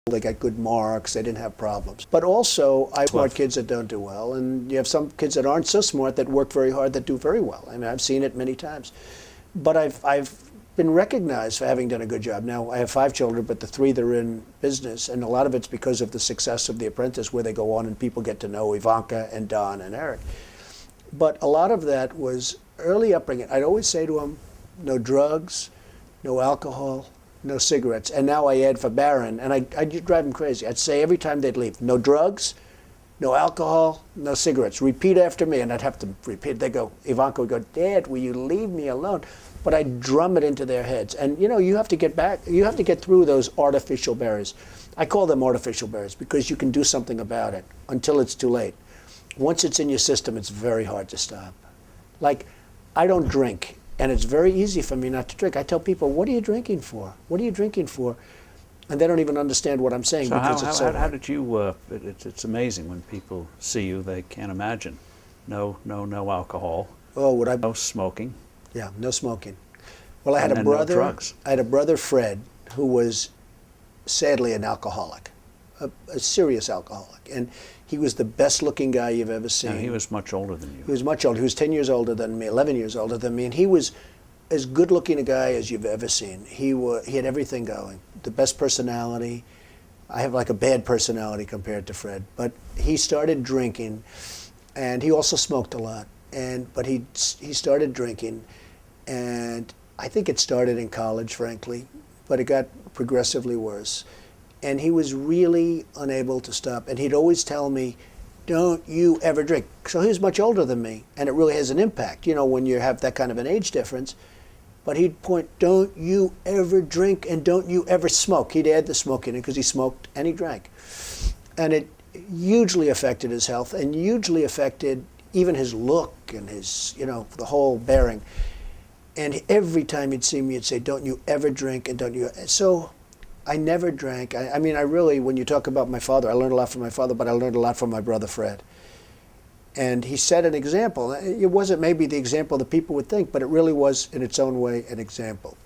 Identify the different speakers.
Speaker 1: they got good marks, they didn't have problems. But also, I have smart kids that don't do well, and you have some kids that aren't so smart that work very hard that do very well. I mean, I've seen it many times. But I've been recognized for having done a good job. Now, I have 5 children, but the 3 that are in business, and a lot of it's because of the success of The Apprentice, where they go on and people get to know Ivanka and Don and Eric. But a lot of that was early upbringing. I'd always say to them, no drugs, no alcohol, no cigarettes. And now I add for Barron, and I'd drive them crazy. I'd say every time they'd leave, no drugs, no alcohol, no cigarettes. Repeat after me, and I'd have to repeat. They'd go, Ivanka would go, Dad, will you leave me alone? But I'd drum it into their heads. And you know, you have to get through those artificial barriers. I call them artificial barriers because you can do something about it until it's too late. Once it's in your system, it's very hard to stop. Like, I don't drink, and it's very easy for me not to drink. I tell people, what are you drinking for? What are you drinking for? And they don't even understand what I'm saying because it's so hard.
Speaker 2: How did you, it's amazing when people see you, they can't imagine. No alcohol.
Speaker 1: Oh, would I?
Speaker 2: No smoking.
Speaker 1: Yeah, no smoking. Well, I had a
Speaker 2: brother. No drugs.
Speaker 1: I had a brother, Fred, who was sadly an alcoholic, a serious alcoholic, and he was the best-looking guy you've ever seen.
Speaker 2: And he was much older than you.
Speaker 1: He was much older. He was 10 years older than me, 11 years older than me, and he was as good-looking a guy as you've ever seen. He had everything going. The best personality. I have like a bad personality compared to Fred, but he started drinking, and he also smoked a lot. But he started drinking, and I think it started in college, frankly, but it got progressively worse. And he was really unable to stop. And he'd always tell me, don't you ever drink. So he was much older than me, and it really has an impact, you know, when you have that kind of an age difference. But he'd point, don't you ever drink and don't you ever smoke. He'd add the smoking in because he smoked and he drank. And it hugely affected his health and hugely affected even his look and his, you know, the whole bearing. And every time he'd see me, he'd say, don't you ever drink and don't you. So I never drank. I mean, I really, when you talk about my father, I learned a lot from my father, but I learned a lot from my brother Fred. And he set an example. It wasn't maybe the example that people would think, but it really was, in its own way, an example.